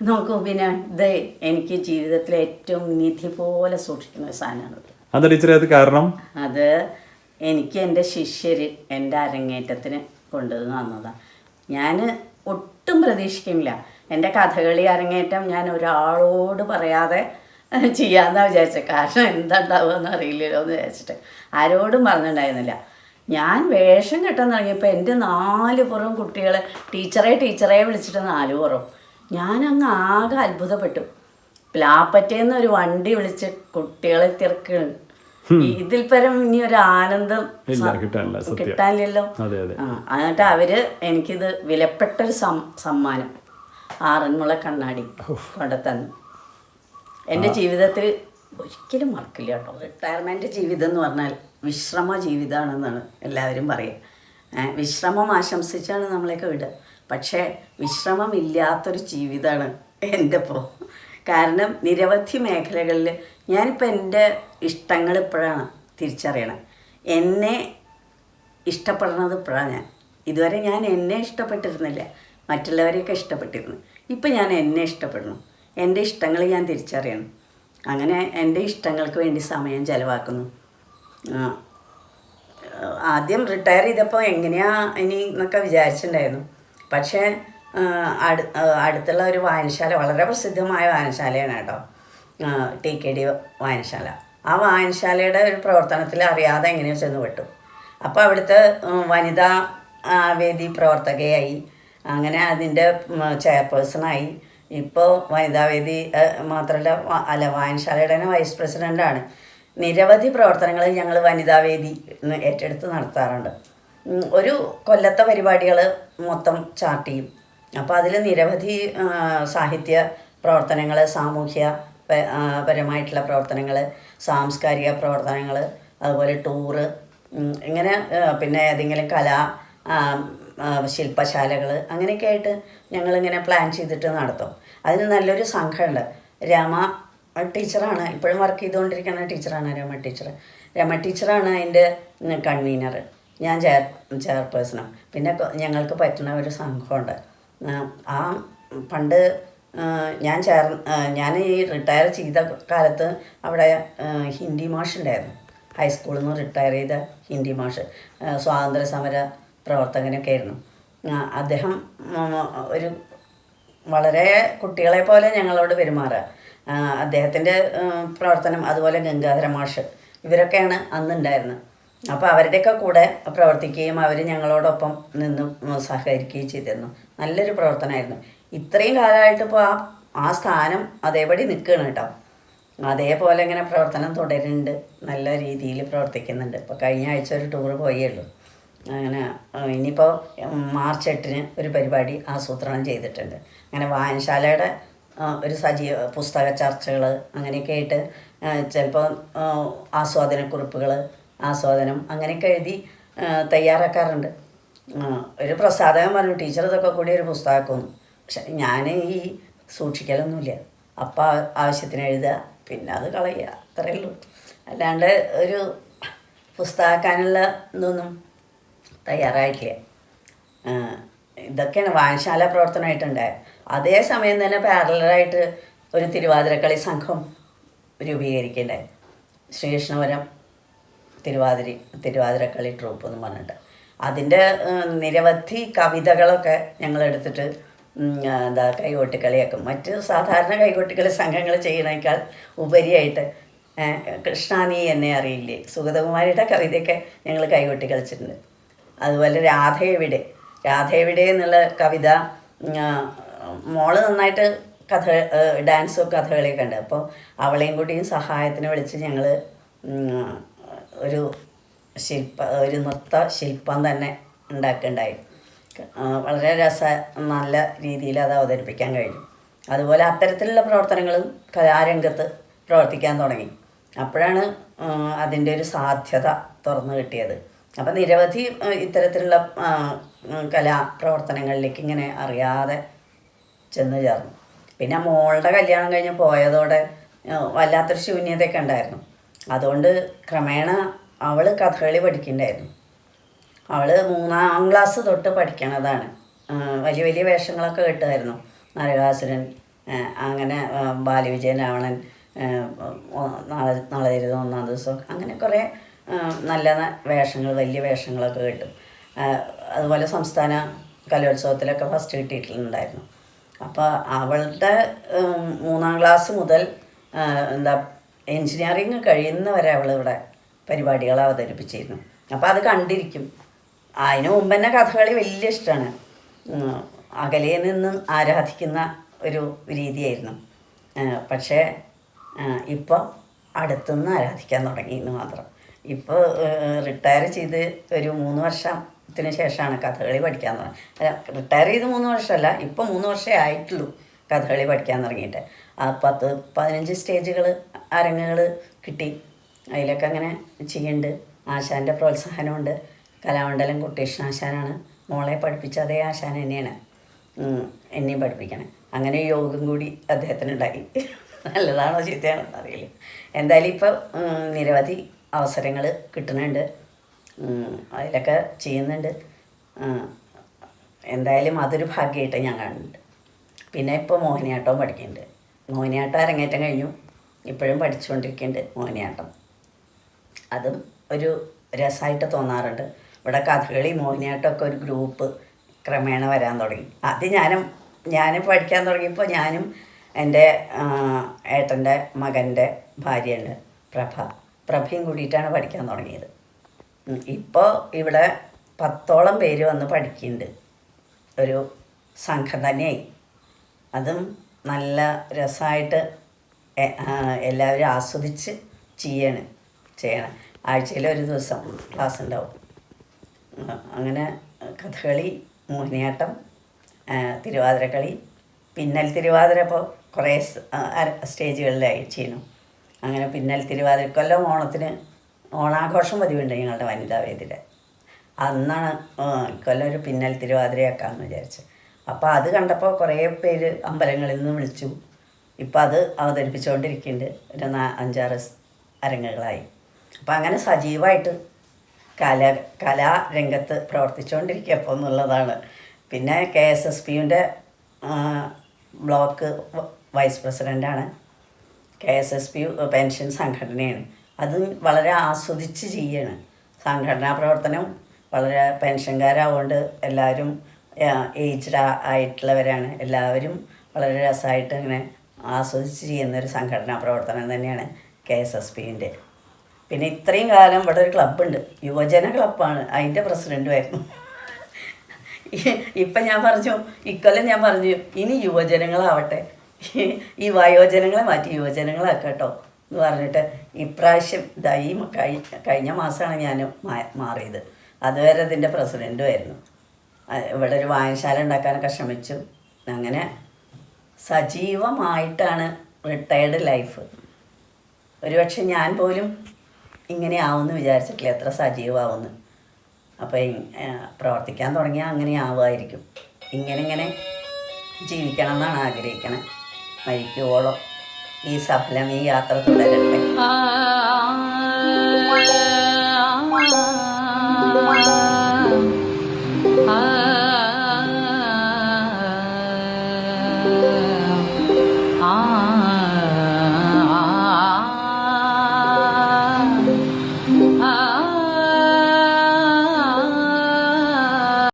നോക്കൂ, പിന്നെ ഇത് എനിക്ക് ജീവിതത്തിലെ ഏറ്റവും നിധി പോലെ സൂക്ഷിക്കുന്ന ഒരു സാധനമാണ്. എന്താ ടീച്ചറെ അത് കാരണം? അത് എനിക്ക് എൻ്റെ ശിഷ്യർ എൻ്റെ അരങ്ങേറ്റത്തിന് കൊണ്ടുവന്ന് തന്നതാണ്. ഞാൻ ഒട്ടും പ്രതീക്ഷിക്കുന്നില്ല. എൻ്റെ കഥകളി അരങ്ങേറ്റം ഞാൻ ഒരാളോട് പറയാതെ ചെയ്യാമെന്നാണ് വിചാരിച്ചത്. കാരണം എന്താ ഉണ്ടാവുകയെന്ന് അറിയില്ലല്ലോ എന്ന് വിചാരിച്ചിട്ട് ആരോടും പറഞ്ഞിട്ടുണ്ടായിരുന്നില്ല. ഞാൻ വേഷം കെട്ടാൻ തുടങ്ങിയപ്പോൾ എൻ്റെ 4 പുറം കുട്ടികൾ ടീച്ചറെ വിളിച്ചിട്ട് 4 പുറം. ഞാനങ്ങ് ആകെ അത്ഭുതപ്പെട്ടു. പ്ലാപ്പറ്റേന്ന് ഒരു വണ്ടി വിളിച്ച് കുട്ടികളെ തിരക്കുകയാണ്. ഇതിൽ പരം ഇനി ഒരു ആനന്ദം കിട്ടാനില്ലല്ലോ. എന്നിട്ട് അവര് എനിക്കിത് വിലപ്പെട്ടൊരു സമ്മാനം ആറന്മുള കണ്ണാടി കൊണ്ടുതന്നു. എൻ്റെ ജീവിതത്തിൽ ഒരിക്കലും മറക്കില്ല കേട്ടോ. റിട്ടയർമെൻറ്റ് ജീവിതം എന്ന് പറഞ്ഞാൽ വിശ്രമ ജീവിതമാണെന്നാണ് എല്ലാവരും പറയുക. വിശ്രമം ആശംസിച്ചാണ് നമ്മളെയൊക്കെ വിടുക. പക്ഷേ വിശ്രമമില്ലാത്തൊരു ജീവിതമാണ് എൻ്റെ ഇപ്പോൾ. കാരണം നിരവധി മേഖലകളിൽ ഞാനിപ്പോൾ എൻ്റെ ഇഷ്ടങ്ങൾ ഇപ്പോഴാണ് തിരിച്ചറിയണം. എന്നെ ഇഷ്ടപ്പെടുന്നത് ഇപ്പോഴാണ് ഞാൻ. ഇതുവരെ ഞാൻ എന്നെ ഇഷ്ടപ്പെട്ടിരുന്നില്ല, മറ്റുള്ളവരെയൊക്കെ ഇഷ്ടപ്പെട്ടിരുന്നു. ഇപ്പം ഞാൻ എന്നെ ഇഷ്ടപ്പെടുന്നു. എൻ്റെ ഇഷ്ടങ്ങൾ ഞാൻ തിരിച്ചറിയണം. അങ്ങനെ എൻ്റെ ഇഷ്ടങ്ങൾക്ക് വേണ്ടി സമയം ചിലവാക്കുന്നു. ആദ്യം റിട്ടയർ ചെയ്തപ്പോൾ എങ്ങനെയാ ഇനി എന്നൊക്കെ വിചാരിച്ചിട്ടുണ്ടായിരുന്നു. പക്ഷേ അടുത്തുള്ള ഒരു വായനശാല, വളരെ പ്രസിദ്ധമായ വായനശാലയാണ് കേട്ടോ, TKD വായനശാല. ആ വായനശാലയുടെ ഒരു പ്രവർത്തനത്തിൽ അറിയാതെ എങ്ങനെയോ ചെന്ന് പെട്ടു. അപ്പോൾ അവിടുത്തെ വനിതാ വേദി പ്രവർത്തകയായി, അങ്ങനെ അതിൻ്റെ ചെയർപേഴ്സണായി. ഇപ്പോൾ വനിതാവേദി മാത്രമല്ല, വായനശാലയുടെ തന്നെ വൈസ് പ്രസിഡൻ്റാണ്. നിരവധി പ്രവർത്തനങ്ങൾ ഞങ്ങൾ വനിതാവേദി ഏറ്റെടുത്ത് നടത്താറുണ്ട്. ഒരു കൊല്ലത്തെ പരിപാടികൾ മൊത്തം ചാർട്ട് ചെയ്യും. അപ്പോൾ അതിൽ നിരവധി സാഹിത്യ പ്രവർത്തനങ്ങൾ, സാമൂഹ്യ പരമായിട്ടുള്ള പ്രവർത്തനങ്ങൾ, സാംസ്കാരിക പ്രവർത്തനങ്ങൾ, അതുപോലെ ടൂറ്, ഇങ്ങനെ പിന്നെ ഏതെങ്കിലും ശില്പശാലകൾ, അങ്ങനെയൊക്കെ ആയിട്ട് ഞങ്ങളിങ്ങനെ പ്ലാൻ ചെയ്തിട്ട് നടത്തും. അതിന് നല്ലൊരു സംഘമുണ്ട്. രമ ടീച്ചറാണ് ഇപ്പോഴും വർക്ക് ചെയ്തുകൊണ്ടിരിക്കുന്ന ടീച്ചറാണ്. രമ ടീച്ചറാണ് അതിൻ്റെ കൺവീനർ. ഞാൻ ചെയർപേഴ്സണും. പിന്നെ ഞങ്ങൾക്ക് പറ്റുന്ന ഒരു സംഘമുണ്ട്. ആ പണ്ട് ഞാൻ ഈ റിട്ടയർ ചെയ്ത കാലത്ത് അവിടെ ഹിന്ദി മാഷുണ്ടായിരുന്നു. ഹൈസ്കൂളിൽ നിന്ന് റിട്ടയർ ചെയ്ത ഹിന്ദി മാഷ്, സ്വാതന്ത്ര്യ സമര പ്രവർത്തകനൊക്കെ ആയിരുന്നു. അദ്ദേഹം ഒരു വളരെ കുട്ടികളെ പോലെ ഞങ്ങളോട് പെരുമാറുക. അദ്ദേഹത്തിൻ്റെ പ്രവർത്തനം, അതുപോലെ ഗംഗാധര മാഷ്, ഇവരൊക്കെയാണ് അന്നുണ്ടായിരുന്നത്. അപ്പോൾ അവരുടെയൊക്കെ കൂടെ പ്രവർത്തിക്കുകയും അവർ ഞങ്ങളോടൊപ്പം നിന്നും സഹകരിക്കുകയും ചെയ്തിരുന്നു. നല്ലൊരു പ്രവർത്തനമായിരുന്നു. ഇത്രയും കാലമായിട്ട് ഇപ്പോൾ ആ സ്ഥാനം അതേപടി നിൽക്കുകയാണ് കേട്ടോ. അതേപോലെ ഇങ്ങനെ പ്രവർത്തനം തുടരുന്നുണ്ട്, നല്ല രീതിയിൽ പ്രവർത്തിക്കുന്നുണ്ട്. ഇപ്പോൾ കഴിഞ്ഞ ആഴ്ച ഒരു ടൂറ് പോയുള്ളൂ. അങ്ങനെ ഇനിയിപ്പോൾ മാർച്ച് 8-ന് ഒരു പരിപാടി ആസൂത്രണം ചെയ്തിട്ടുണ്ട്. അങ്ങനെ വായനശാലയുടെ ഒരു സജീവ പുസ്തക ചർച്ചകൾ, അങ്ങനെയൊക്കെ ആയിട്ട് ചിലപ്പോൾ ആസ്വാദനം അങ്ങനെയൊക്കെ എഴുതി തയ്യാറാക്കാറുണ്ട്. ഒരു പ്രസാധകൻ പറഞ്ഞു, ടീച്ചർ ഇതൊക്കെ കൂടി ഒരു പുസ്തകമാക്കുന്നു. പക്ഷെ ഞാൻ ഈ സൂക്ഷിക്കലൊന്നുമില്ല. അപ്പം ആവശ്യത്തിന് എഴുതുക, പിന്നെ അത് കളയുക, അത്രയേ ഉള്ളൂ. അല്ലാണ്ട് ഒരു പുസ്തകമാക്കാനുള്ള ഇതൊന്നും തയ്യാറായിട്ടില്ല. ഇതൊക്കെയാണ് വായനശാല പ്രവർത്തനമായിട്ടുണ്ടായത്. അതേസമയം തന്നെ പാരലറായിട്ട് ഒരു തിരുവാതിരക്കളി സംഘം രൂപീകരിക്കേണ്ടായി. ശ്രീകൃഷ്ണപുരം തിരുവാതിരക്കളി ട്രൂപ്പ് എന്ന് പറഞ്ഞിട്ട് അതിൻ്റെ നിരവധി കവിതകളൊക്കെ ഞങ്ങളെടുത്തിട്ട് കൈകൊട്ടിക്കളിയാക്കും. മറ്റ് സാധാരണ കൈകൊട്ടിക്കളി സംഘങ്ങൾ ചെയ്യുന്നതിനേക്കാൾ ഉപരിയായിട്ട് കൃഷ്ണ നീ എന്നെ അറിയില്ലേ, സുഗതകുമാരിയുടെ കവിതയൊക്കെ ഞങ്ങൾ കൈകൊട്ടി കളിച്ചിട്ടുണ്ട്. അതുപോലെ രാധയെവിടെ എന്നുള്ള കവിത മോള് നന്നായിട്ട് ഡാൻസും കഥകളിയൊക്കെ ഉണ്ട്. അപ്പോൾ അവളെയും കൂടിയും സഹായത്തിന് വിളിച്ച് ഞങ്ങൾ ഒരു നൃത്ത ശില്പം തന്നെ ഉണ്ടാക്കുകയുണ്ടായി. വളരെ നല്ല രീതിയിൽ അത് അവതരിപ്പിക്കാൻ കഴിഞ്ഞു. അതുപോലെ അത്തരത്തിലുള്ള പ്രവർത്തനങ്ങളും കലാരംഗത്ത് പ്രവർത്തിക്കാൻ തുടങ്ങി. അപ്പോഴാണ് അതിൻ്റെ ഒരു സാധ്യത തുറന്നു കിട്ടിയത്. അപ്പം നിരവധി ഇത്തരത്തിലുള്ള കലാപ്രവർത്തനങ്ങളിലേക്ക് ഇങ്ങനെ അറിയാതെ ചെന്ന് ചേർന്നു. പിന്നെ മോളുടെ കല്യാണം കഴിഞ്ഞ് പോയതോടെ വല്ലാത്തൊരു ശൂന്യതയൊക്കെ ഉണ്ടായിരുന്നു. അതുകൊണ്ട് ക്രമേണ അവൾ കഥകളി പഠിക്കണ്ടായിരുന്നു. അവൾ 3-ാം ക്ലാസ് തൊട്ട് പഠിക്കണതാണ്. വലിയ വലിയ വേഷങ്ങളൊക്കെ കിട്ടുമായിരുന്നു. നരകാസുരൻ, അങ്ങനെ ബാലവിജയൻ രാവണൻ, നാളെ തരുന്ന ഒന്നാം ദിവസം, അങ്ങനെ കുറേ നല്ല വേഷങ്ങൾ, വലിയ വേഷങ്ങളൊക്കെ കിട്ടും. അതുപോലെ സംസ്ഥാന കലോത്സവത്തിലൊക്കെ ഫസ്റ്റ് കിട്ടിയിട്ടുണ്ടായിരുന്നു. അപ്പോൾ അവളുടെ 3ാം ക്ലാസ് മുതൽ എന്താ എൻജിനീയറിങ് കഴിയുന്നവരെ അവളിവിടെ പരിപാടികൾ അവതരിപ്പിച്ചിരുന്നു. അപ്പോൾ അത് കണ്ടിരിക്കും. അതിന് മുമ്പ് തന്നെ കഥകളി വലിയ ഇഷ്ടമാണ്. അകലെ നിന്ന് ആരാധിക്കുന്ന ഒരു രീതിയായിരുന്നു. പക്ഷേ ഇപ്പോൾ അടുത്തുനിന്ന് ആരാധിക്കാൻ തുടങ്ങിയെന്ന് മാത്രം. ഇപ്പോൾ റിട്ടയർ ചെയ്ത് ഒരു 3 വർഷത്തിന് ശേഷമാണ് കഥകളി പഠിക്കാൻ തുടങ്ങി. റിട്ടയർ ചെയ്ത് 3 വർഷമല്ല, ഇപ്പോൾ 3 വർഷമേ ആയിട്ടുള്ളൂ കഥകളി പഠിക്കാൻ തുടങ്ങിയിട്ട്. 10-15 സ്റ്റേജുകൾ, അരങ്ങുകൾ കിട്ടി. അതിലൊക്കെ അങ്ങനെ ചെയ്യുന്നുണ്ട്. ആശാൻ്റെ പ്രോത്സാഹനമുണ്ട്. കലാമണ്ഡലം കുട്ടീഷ്ണ ആശാനാണ് മോളെ പഠിപ്പിച്ച അതേ ആശാൻ തന്നെയാണ് എന്നെയും പഠിപ്പിക്കണേ. അങ്ങനെ യോഗം കൂടി അദ്ദേഹത്തിനുണ്ടായി. നല്ലതാണോ ചീത്തയാണോ എന്നറിയില്ല. എന്തായാലും ഇപ്പോൾ നിരവധി അവസരങ്ങൾ കിട്ടുന്നുണ്ട്. അതിലൊക്കെ ചെയ്യുന്നുണ്ട്. എന്തായാലും അതൊരു ഭാഗ്യമായിട്ട് ഞാൻ കാണുന്നുണ്ട്. പിന്നെ ഇപ്പോൾ മോഹിനിയാട്ടവും പഠിക്കുന്നുണ്ട്. മോഹിനിയാട്ടം അരങ്ങേറ്റം കഴിഞ്ഞു. ഇപ്പോഴും പഠിച്ചുകൊണ്ടിരിക്കുന്നുണ്ട് മോഹിനിയാട്ടം. അതും ഒരു രസമായിട്ട് തോന്നാറുണ്ട്. ഇവിടെ കഥകളി, മോഹിനിയാട്ടമൊക്കെ ഒരു ഗ്രൂപ്പ് ക്രമേണ വരാൻ തുടങ്ങി. അത് ഞാൻ പഠിക്കാൻ തുടങ്ങിയപ്പോൾ ഞാനും എൻ്റെ ഏട്ടൻ്റെ മകൻ്റെ ഭാര്യയുണ്ട് പ്രഭയും കൂടിയിട്ടാണ് പഠിക്കാൻ തുടങ്ങിയത്. ഇപ്പോൾ ഇവിടെ 10ഓളം പേര് വന്ന് പഠിക്കുന്നുണ്ട്. ഒരു സംഘം തന്നെയായി. അതും നല്ല രസമായിട്ട് എല്ലാവരും ആസ്വദിച്ച് ചെയ്യണം. ആഴ്ചയിൽ ഒരു ദിവസം ക്ലാസ് ഉണ്ടാവും. അങ്ങനെ കഥകളി, മോഹിനിയാട്ടം, തിരുവാതിരക്കളി, പിന്നൽ തിരുവാതിര ഇപ്പോൾ കുറേ സ്റ്റേജുകളിലായി ചെയ്യുന്നു. അങ്ങനെ പിന്നൽ തിരുവാതിര കൊല്ലം ഓണാഘോഷം പതിവുണ്ട് ഞങ്ങളുടെ വനിതാ വേദിയിൽ. അന്നാണ് കൊല്ലം ഒരു പിന്നൽ തിരുവാതിരയാക്കാമെന്ന് വിചാരിച്ച്. അപ്പോൾ അത് കണ്ടപ്പോൾ കുറേ പേര് അമ്പലങ്ങളിൽ നിന്ന് വിളിച്ചു. ഇപ്പോൾ അത് അവതരിപ്പിച്ചുകൊണ്ടിരിക്കുന്നുണ്ട്. ഒരു 5-6 അരങ്ങുകളായി. അപ്പോൾ അങ്ങനെ സജീവമായിട്ട് കലാരംഗത്ത് പ്രവർത്തിച്ചുകൊണ്ടിരിക്കുക അപ്പോൾ എന്നുള്ളതാണ്. പിന്നെ KSSPയുടെ ബ്ലോക്ക് വൈസ് പ്രസിഡൻ്റാണ്. KSSP പെൻഷൻ സംഘടനയാണ്. അത് വളരെ ആസ്വദിച്ച് ചെയ്യാണ്. സംഘടനാ പ്രവർത്തനം വളരെ പെൻഷൻകാരാവുകൊണ്ട് എല്ലാവരും ഏജ്ഡ് ആയിട്ടുള്ളവരാണ്. എല്ലാവരും വളരെ രസമായിട്ട് ഇങ്ങനെ ആസ്വദിച്ച് ചെയ്യുന്നൊരു സംഘടനാ പ്രവർത്തനം തന്നെയാണ് KSSPൻ്റെ. പിന്നെ ഇത്രയും കാലം ഇവിടെ ഒരു ക്ലബ്ബുണ്ട്, യുവജന ക്ലബ്ബാണ്. അതിൻ്റെ പ്രസിഡൻറ്റുമായിരുന്നു. ഇപ്പം ഇക്കൊല്ലം ഞാൻ പറഞ്ഞു ഇനി യുവജനങ്ങളാവട്ടെ, ഈ വയോജനങ്ങളെ മാറ്റി യുവജനങ്ങളാക്കട്ടോ എന്ന് പറഞ്ഞിട്ട് ഇപ്രാവശ്യം ഈ കഴിഞ്ഞ മാസമാണ് ഞാൻ മാറിയത്. അതുവരെ ഇതിൻ്റെ പ്രസിഡൻറ്റുമായിരുന്നു. ഇവിടെ ഒരു വായനശാല ഉണ്ടാക്കാനൊക്കെ ശ്രമിച്ചു. അങ്ങനെ സജീവമായിട്ടാണ് റിട്ടയർഡ് ലൈഫ്. ഒരുപക്ഷെ ഞാൻ പോലും ഇങ്ങനെ ആവുമെന്ന് വിചാരിച്ചിട്ടില്ല, എത്ര സജീവമാവുമെന്ന്. അപ്പോൾ പ്രവർത്തിക്കാൻ തുടങ്ങിയാൽ അങ്ങനെ ആവുമായിരിക്കും. ഇങ്ങനെ ജീവിക്കണം എന്നാണ് ആഗ്രഹിക്കണേ. മരിക്കുവോളം ഈ യാത്ര തുടരട്ടെ.